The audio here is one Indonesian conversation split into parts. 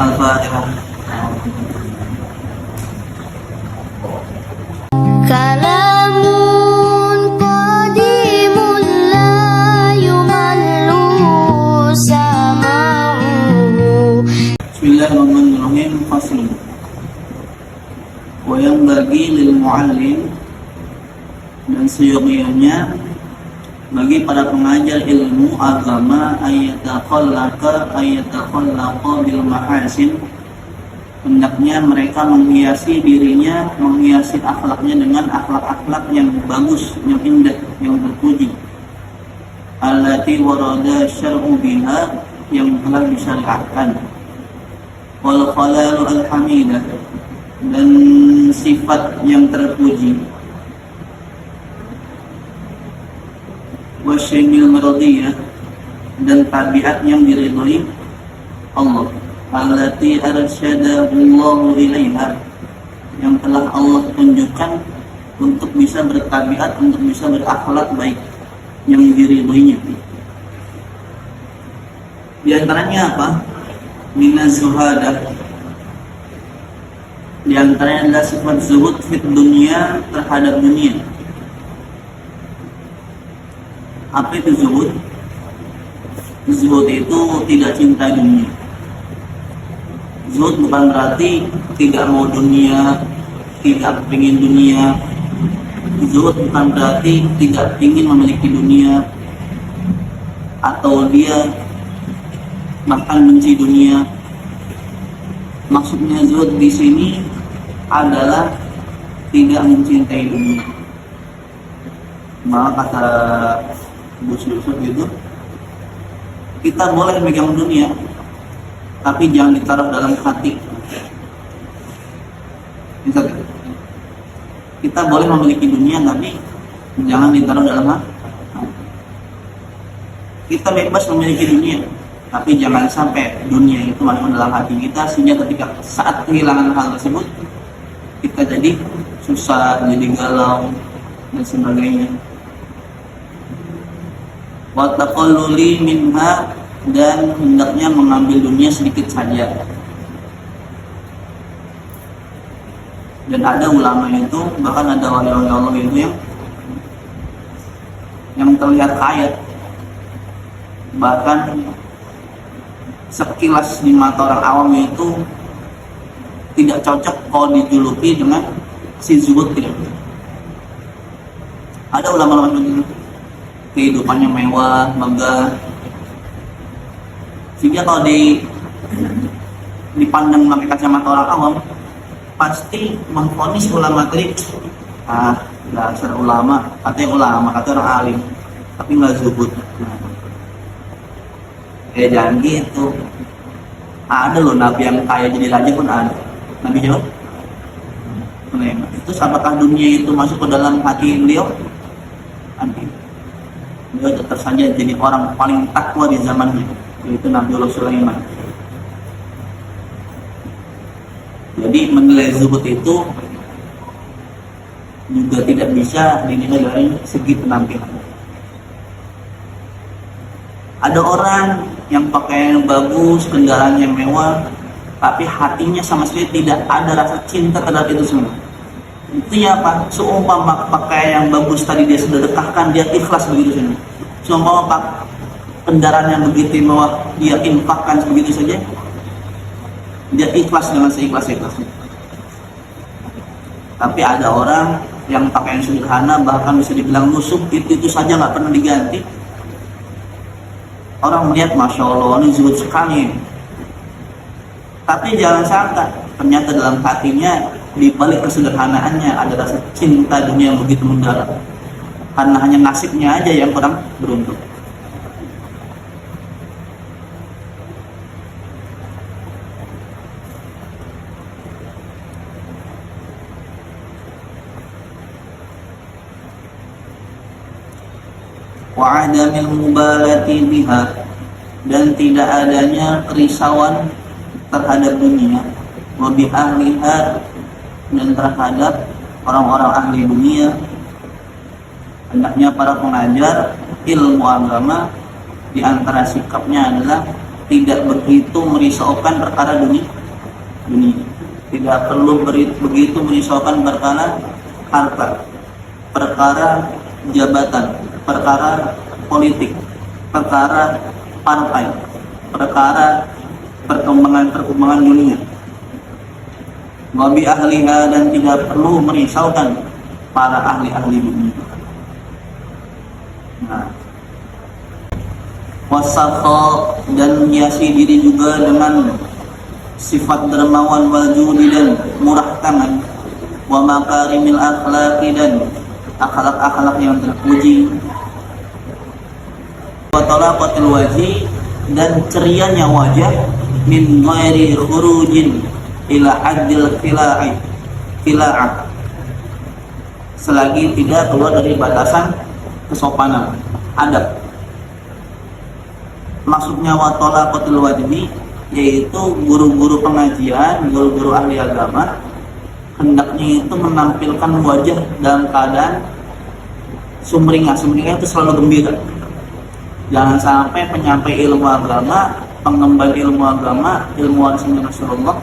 Al-Fatihah. Kalamun qadimun la yumallu sama'uhu. Bismillahirrahmanirrahim. Fasl. Wa yang bagi lil muallim, dan seyogyanya bagi para pengajar ilmu agama ayatakhallaka bil mahasin, hendaknya mereka menghiasi dirinya, menghiasi akhlaknya dengan akhlak-akhlak yang bagus, yang indah, yang terpuji. Allati warada syar'u biha, yang telah disyariatkan. Wal khalalu al-hamidah, dan sifat yang terpuji. Wasyamil maradiyah, dan tabiat yang diridhoi Allah. Allati arsyadahullahu ilaiha, yang telah Allah tunjukkan untuk bisa bertabiat, untuk bisa berakhlak baik, yang diridhoinya. Di antaranya apa? Minaz zuhadah, di antaranya adalah sifat zuhud fit dunia, terhadap dunia. Apa itu zuhud? Zuhud itu tidak cinta dunia. Zuhud bukan berarti tidak mau dunia, tidak ingin dunia. Zuhud bukan berarti tidak ingin memiliki dunia, atau dia bahkan benci dunia. Maksudnya zuhud di sini adalah tidak mencintai dunia. Maka kata Gus Yusuf itu, kita boleh megang dunia, tapi jangan ditaruh dalam hati. Kita boleh memiliki dunia, tapi jangan ditaruh dalam hati. Kita bebas memiliki dunia, tapi jangan sampai dunia itu masuk dalam hati kita, sehingga ketika saat kehilangan hal tersebut kita jadi susah, jadi galau dan sebagainya. Wa taqalluli minha, dan hendaknya mengambil dunia sedikit saja. Dan ada ulama itu, bahkan ada wali-wali Allah itu yang terlihat kaya, bahkan sekilas di mata orang awam itu tidak cocok kalau dijuluki dengan si zuhud, tidak. Ada ulama-ulama itu kehidupannya mewah, megah, sehingga kalau dipandang pakai kacamata orang awam pasti memvonis ulama tadi, dasar ulama, katanya ulama, kata orang alim, tapi nggak zuhud. Jangan gitu. Ada loh nabi yang kaya jadi raja pun ada. Nabi jawab, itu apakah dunia itu masuk ke dalam hati beliau? Nanti beliau tetap saja jadi orang paling takwa di zamannya, yaitu Nabiullah Sulaiman. Jadi menilai zuhud itu juga tidak bisa dinilai dari segi penampilan. Ada orang yang pakaian bagus, kendaraannya mewah, tapi hatinya sama sekali tidak ada rasa cinta terhadap itu semua. Itu ya apa? Seumpama pakaian yang bagus tadi dia sedekahkan, dia ikhlas begitu saja. Seumpama kendaraan yang begitu mewah dia infakkan begitu saja, dia ikhlas dengan seikhlas-ikhlasnya. Tapi ada orang yang pakaian sederhana, bahkan bisa dibilang lusuh, itu saja nggak pernah diganti. Orang melihat, Masya Allah, ini zuhud sekali. Tapi jangan sangka, ternyata dalam hatinya, di balik kesederhanaannya, ada rasa cinta dunia yang begitu mendalam. Karena hanya nasibnya aja yang kurang beruntung. Wa adamil mubalati biha, dan tidak adanya kerisauan terhadap dunia, wa bi ahliha, dan terhadap orang-orang ahli dunia. Hendaknya para pengajar ilmu agama di antara sikapnya adalah tidak begitu merisaukan perkara dunia. Tidak perlu begitu merisaukan perkara harta, perkara jabatan, perkara politik, perkara partai, perkara perkembangan dunia. Wabi ahliha, dan tidak perlu merisaukan para ahli-ahli dunia. Nah, wasakho, dan hiasi diri juga dengan sifat dermawan, wal judi, dan murah tangan, wa makarimil akhlaqi, dan akhlak-akhlak yang terpuji, wa talaqatil wajhi, dan cerianya wajah, min ghairi khurujin ila haddil khila'ah, selagi tidak keluar dari batasan kesopanan adab. Maksudnya wa talaqatil wajhi, yaitu guru-guru pengajian, guru-guru ahli agama hendaknya itu menampilkan wajah dalam keadaan sumringah. Sumringah itu selalu gembira. Jangan sampai penyampai ilmu agama, pengemban ilmu agama, ilmuwan sunnah Rasulullah,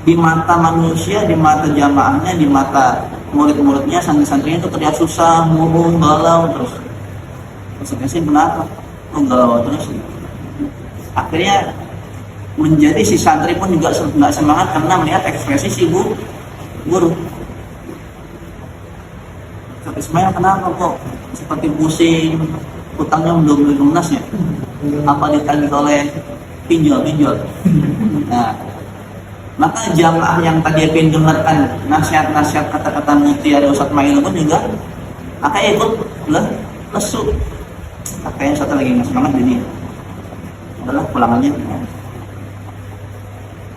di mata manusia, di mata jamaahnya, di mata murid-muridnya, santri-santrinya itu terlihat susah, murung, galau terus. Maksudnya sih kenapa? Galau terus. Akhirnya menjadi si santri pun juga nggak semangat karena melihat ekspresi si guru. Tapi sebenarnya kenapa kok seperti pusing, utangnya belum lunas ya? Apa ditagih oleh pinjol? Nah, maka jamaah yang tadi pengen dengarkan nasihat-nasihat kata-kata mutiara Ustadz Mail pun juga akhirnya ikut lesu. Akhirnya satu lagi nggak semangat jadi adalah pulangannya.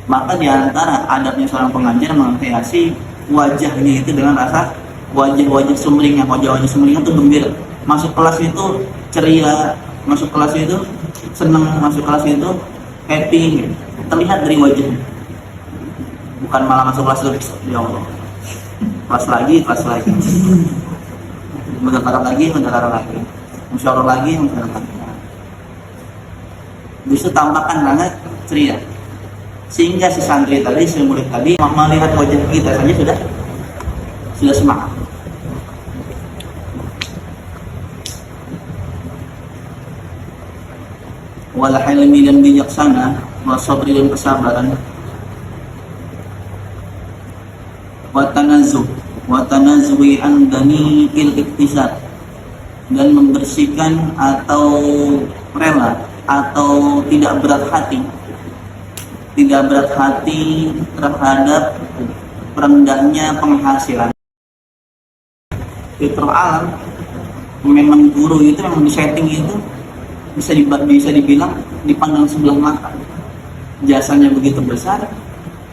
Maka diantara adabnya seorang pengajar menghiasi wajahnya itu dengan rasa wajah-wajah sumringah. Wajah-wajah sumringah itu gembira. Masuk kelas itu ceria, masuk kelas itu senang, masuk kelas itu happy. Terlihat dari wajahnya. Bukan malah masuk kelas itu, ya Allah, kelas lagi. Mendengar lagi. Musyawarah lagi. Bisa tambahkan banget ceria. Sehingga si santri tadi, si murid tadi melihat wajah kita saja sudah semangat. Wal hilmi, dan bijaksana, wa sabri, dan kesabaran, wa tanazzuhi an daniil iktisab, dan membersihkan atau rela atau tidak berat hati terhadap rendahnya penghasilan. Fitrah alam, memang guru itu memang di setting itu bisa dibilang dipandang sebelah mata. Jasanya begitu besar,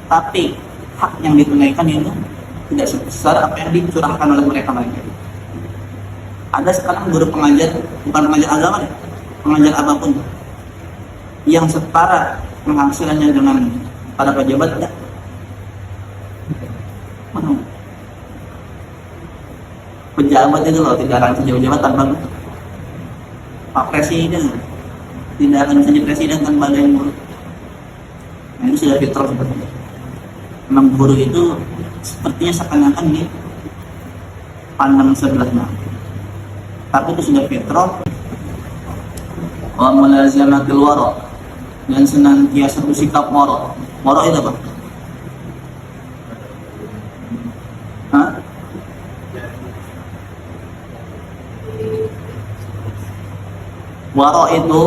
tapi hak yang ditunaikan itu tidak sebesar apa yang dicurahkan oleh mereka lagi. Ada sekarang guru pengajar, bukan pengajar agama deh, pengajar apapun, yang setara penghasilannya dengan para pejabat ya. Pejabat itu loh, tidak akan saja pejabat tanpa Pak Presiden, tidak akan saja presiden tanpa ada yang guru. Nah, itu sudah fitrah sepertinya. Memang guru itu sepertinya seakan-akan di pandang sebelah mata, tapi itu sudah fitrah. Wa mulazamatil wara, dan senantiasa bersikap wara. Wara itu apa? Hah? Wara itu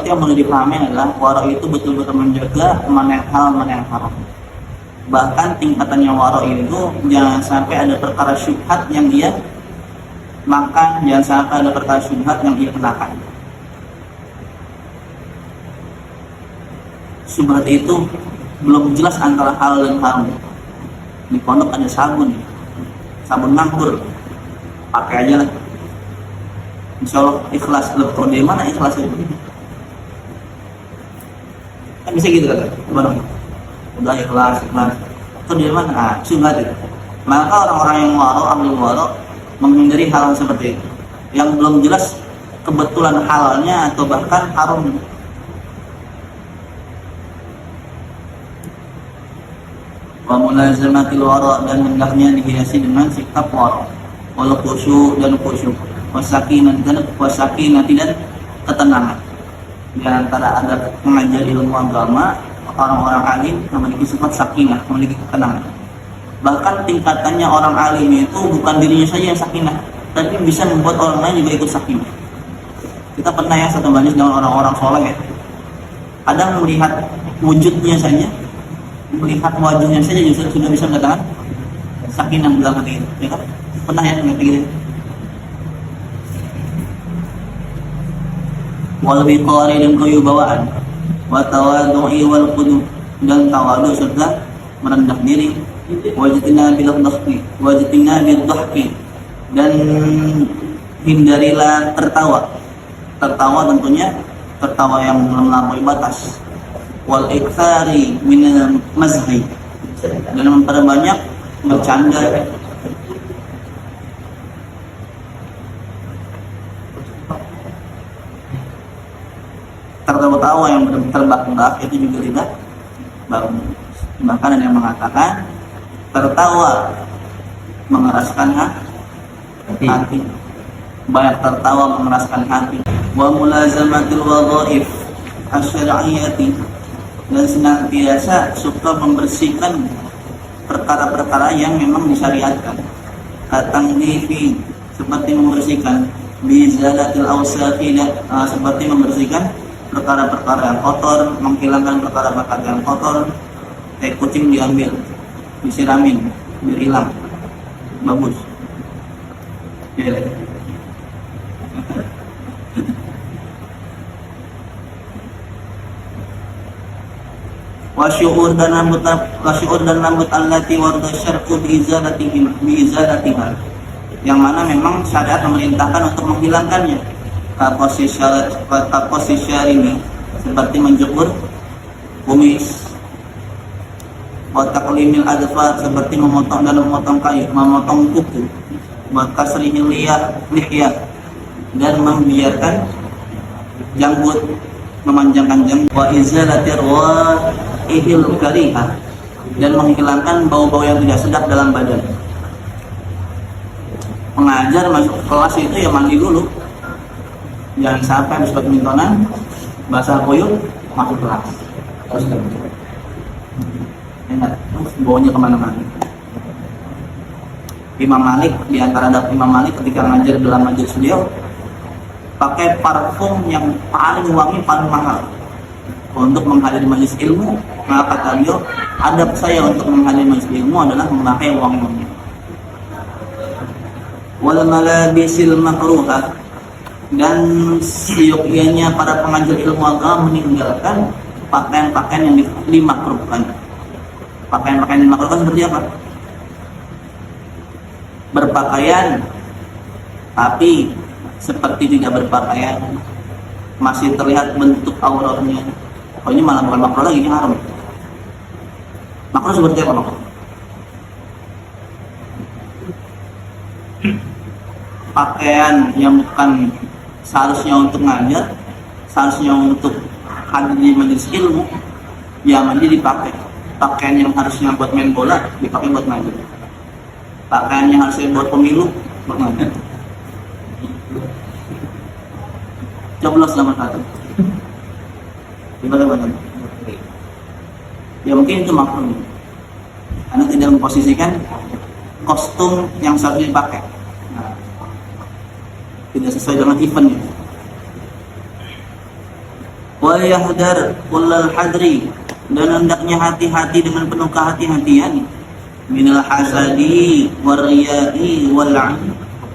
yang perlu dipahami adalah wara itu betul-betul menjaga mana yang halal, mana yang haram. Bahkan tingkatannya wara itu jangan sampai ada perkara syubhat yang dia makan, jangan sampai ada perkara syubhat yang dia kenakan. Syubhat itu belum jelas antara halal dan haram. Di pondok ada sabun nganggur, pakai aja lah. Insya Allah ikhlas. Kalau di mana ikhlas itu? Kan bisa gitu kan? Udah ikhlas. Itu di mana? Nah, syubhat itu. Maka orang-orang yang waro, ahli waro, menghindari hal seperti itu, yang belum jelas kebetulan halalnya atau bahkan haram. wa mulazamatil wara, dan hendaknya dihiasi dengan sikap wara, wal khusyuk dan khusyuk, wasakinah dan ketenangan. Di antara adab mengajar ilmu agama, orang-orang alim memiliki sifat sakinah, memiliki ketenangan. Bahkan tingkatannya orang alim itu bukan dirinya saja yang sakinah, tapi bisa membuat orang lain juga ikut sakinah. Kita pernah ya satu majelis dengan orang-orang soleh ya, kadang melihat wujudnya saja, melihat wajahnya saja sudah bisa mendatangkan sakinah dalam hati itu, ya kan? Pernah ya ngerti gitu? Wal biqari, dan kewibawaan, wa tawadu'i wal qudum, dan tawadu serta merendah diri, wajtina bil dhahki, dan hindarilah tertawa. Tertawa tentunya tertawa yang melampaui batas. Wal iktsari minal mazhi, dan memperbanyak bercanda. Tertawa yang terbak-bak itu juga tidak bagus. Bahkan ada yang mengatakan tertawa mengeraskan hati. Banyak tertawa mengeraskan hati. Wa mulazamatil wadhaif asy-syar'iyyati, dan senantiasa suka membersihkan perkara-perkara yang memang disyariatkan. At-tanzifi, seperti membersihkan, bizalatil awsafi, seperti membersihkan perkara-perkara yang kotor, menghilangkan perkara-perkara yang kotor. Kayak kucing diambil, disiramin, biar hilang, bagus. Ya. Wasyu'ur dan rambut allati warda syar'u biizalatiha, yang mana memang syariat memerintahkan untuk menghilangkannya. Posisi ini seperti menjemur kumis, wa taqlimil adfar, seperti memotong kayu, memotong kuku, wa kasrihil lihya, dan membiarkan janggut, memanjangkan janggut, wa izalatir ihil karihah, dan menghilangkan bau-bau yang tidak sedap dalam badan. Pengajar masuk kelas itu ya mandi dulu, jangan sampai habis badmintonan basah kuyup masuk kelas terus enak, baunya kemana-mana. Imam Malik, di antara adab Imam Malik ketika ngajar dalam majelis beliau, pakai parfum yang paling wangi, paling mahal untuk menghadiri majelis ilmu. Maka kata beliau, adab saya untuk menghadiri majelis ilmu adalah memakai wangi-wangi. Wal malabisil makruhah, dan seyogyanya para pengajar ilmu agama meninggalkan pakaian-pakaian yang dimakruhkan. Pakaian-pakaian yang dimakruhkan seperti apa? Berpakaian tapi seperti tidak berpakaian, masih terlihat bentuk auratnya. Oh, ini malah bukan makruh lagi, ini haram. Makruh seperti apa makruh? Pakaian yang bukan seharusnya untuk ngajar, seharusnya untuk hadir di majelis ilmu, ya menjadi dipakai. Pakaian yang harusnya buat main bola dipakai buat ngajar. Pakaian yang harusnya buat pemilu buat ngajar. Coblos nomor 1. Gimana? Ya mungkin itu makruh. Anda tidak memposisikan kostum yang seharusnya dipakai. Nah, tidak sesuai dengan eventnya. Wa yahdar kullal hadri, dan hendaknya hati-hati dengan penuh kehati-hatian, minal hasadi wariyai wal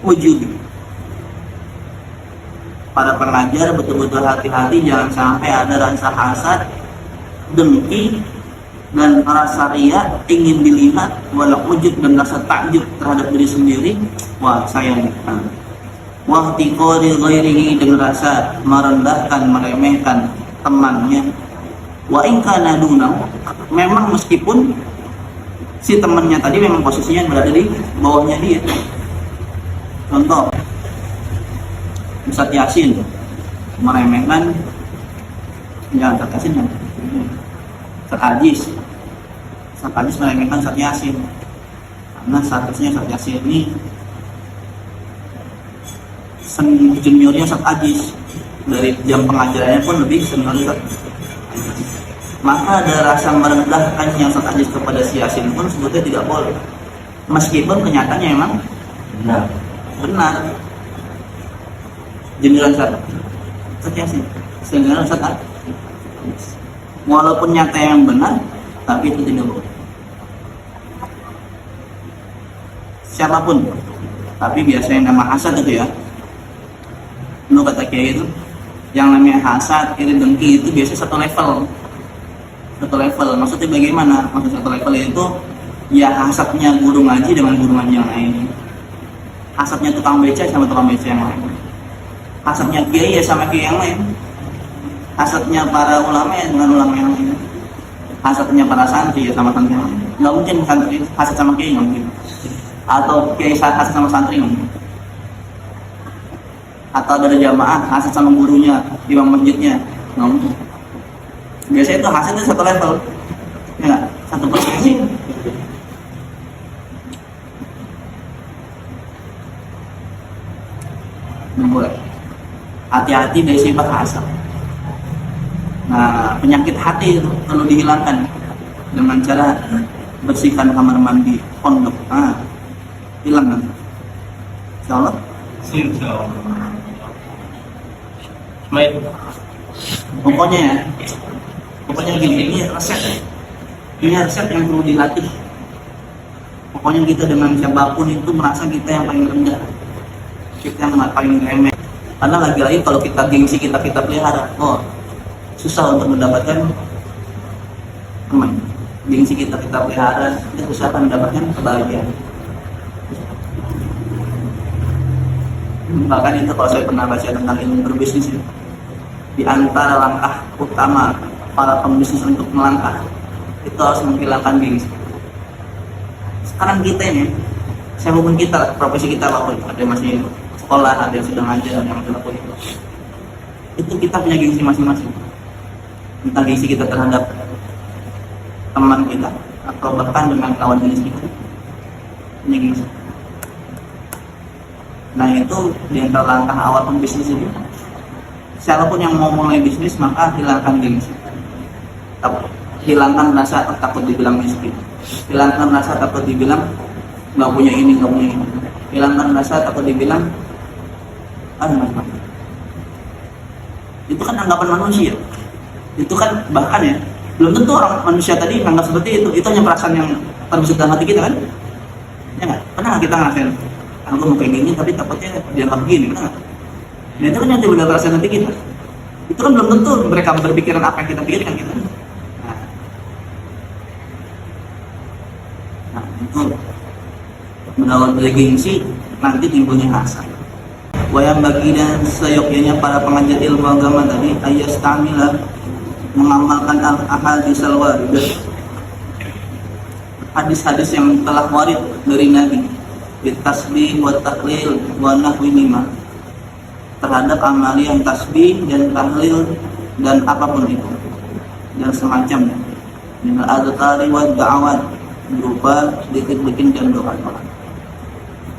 ujubi. Para pengajar betul-betul hati-hati, jangan sampai ada rasa hasad, dengki, dan rasa riya, ingin dilihat, wal ujub, dan rasa takjub terhadap diri sendiri. Wah, saya nih. Wahtiqari ghairihi, dengan rasa merendahkan, meremehkan temannya. Wa in kana dunahu, memang meskipun si temannya tadi memang posisinya berada di bawahnya dia. Contoh, Ustadz Yasin meremehkan, jangan Ustadz Yasin, Ustadz Ajis, Ustaz Ajis meremehkan Ustaz Yasin karena statusnya Ustaz Yasin ini juniornya Ustaz Ajis, dari jam pengajarannya pun lebih senior Ustaz. Maka ada rasa merendahkan yang Ustaz Ajis kepada si Yasin pun sebetulnya tidak boleh, meskipun kenyataannya memang benar. Junjuran Ustaz Yasin, senior Ustaz Ajis, walaupun nyata yang benar, tapi itu tidak boleh. Siapapun, tapi biasanya nama hasad itu ya, lu kata kiai itu, yang namanya hasad, iri, dengki itu biasanya satu level. Maksudnya bagaimana? Maksud satu level itu ya hasadnya guru ngaji dengan guru ngaji yang lain, hasadnya tukang beca sama tukang beca yang lain, hasadnya kiai ya sama kiai yang lain, hasadnya para ulama ya dengan ulama yang lain, hasadnya para santri ya sama santri yang lain. Nggak mungkin santri hasad sama kiai, nggak mungkin. Atau kiai hasad sama santri, nggak mungkin. Atau ada jamaah hasad sama gurunya, imam masjidnya, nggak mungkin. Biasanya itu hasilnya satu level, ya nggak? Satu persepsi. Boleh. Hati-hati dari sifat hasad. Nah, penyakit hati itu perlu dihilangkan dengan cara bersihkan kamar mandi pondok. Hilang nanti. Insyaallah. Pokoknya gini, ini resep yang perlu dilatih. Pokoknya kita dengan siapapun itu merasa kita yang paling rendah, kita yang paling remeh. Karena lagi-lagi kalau kita gengsi kita pelihara, susah untuk mendapatkan teman. Gengsi kita pelihara, kita susah akan mendapatkan kebahagiaan. Bahkan itu kalau saya pernah baca tentang ilmu berbisnis, di antara langkah utama para pembisnis untuk melangkah itu harus menghilangkan gengsi. Sekarang kita ini, siapapun kita, profesi kita apapun, ada yang masih sekolah, ada yang sudah ngajar, ada yang sudah kuliah, itu kita punya gengsi masing-masing. Entah gengsi kita terhadap teman kita atau bahkan dengan lawan jenis kita, punya gengsi. Nah itu di antara langkah awal pembisnis itu. Siapapun yang mau mulai bisnis maka hilangkan gengsi. Hilangkan rasa takut dibilang miskin, hilangkan rasa takut dibilang nggak punya ini, hilangkan rasa takut dibilang itu kan anggapan manusia. Itu kan bahkan ya belum tentu orang manusia tadi menganggap seperti itu hanya perasaan yang terbesit dalam hati kita kan, ya nggak? Pernah nggak kita ngerasain aku mau kayak gini tapi takutnya dianggap begini, pernah nggak? Nah itu kan yang tiba-tiba perasaan hati kita. Itu kan belum tentu mereka berpikiran apa yang kita pikirkan gitu. Nah itu melawan dari gengsi nanti timbulnya hasad. Wayang bagi dan seyogyanya para pengajar ilmu agama tadi ayat stamila mengamalkan al-ahadits al-waridah, hadis-hadis yang telah warid dari Nabi, bitasbih wa tahlil wa nahwi mimma, terhadap amalian tasbih dan tahlil dan apapun itu dan semacamnya, min al-adhkari wa da'awat, berupa zikir-zikir dan doa-doa.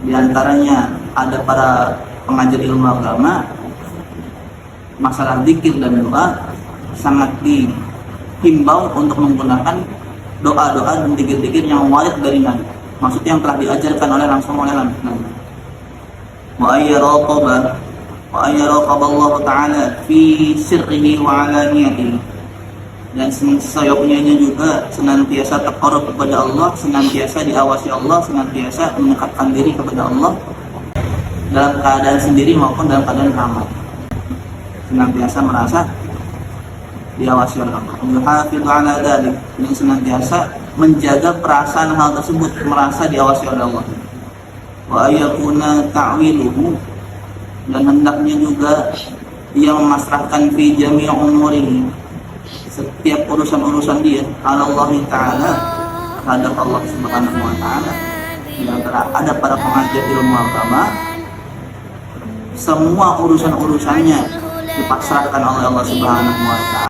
Di antaranya ada para pengajar ilmu agama, masalah zikir dan doa sangat dihimbau untuk menggunakan doa-doa dan zikir-zikir yang warid dari Nabi, maksudnya yang telah diajarkan langsung oleh Nabi. Wa ayyaraqaba Allah Ta'ala fi sirrihi wa alaniyatihi, dan seyogyanya juga senantiasa taqarrub kepada Allah, senantiasa diawasi Allah, senantiasa mendekatkan diri kepada Allah dalam keadaan sendiri maupun dalam keadaan ramai, senantiasa merasa diawasi oleh Allah. Al-hafidhu ala dzalik, yang senantiasa menjaga perasaan hal tersebut, merasa diawasi oleh Allah. Wa ayakuna ta'wiluhu, dan hendaknya juga dia memasrahkan fi jami' umurihi, setiap urusan-urusan dia Allah Ta'ala terhadap Allah Subhanahu wa Ta'ala. Di antara ada para pengajar ilmu agama, semua urusan-urusannya dipasrahkan oleh Allah Subhanahu wa Ta'ala.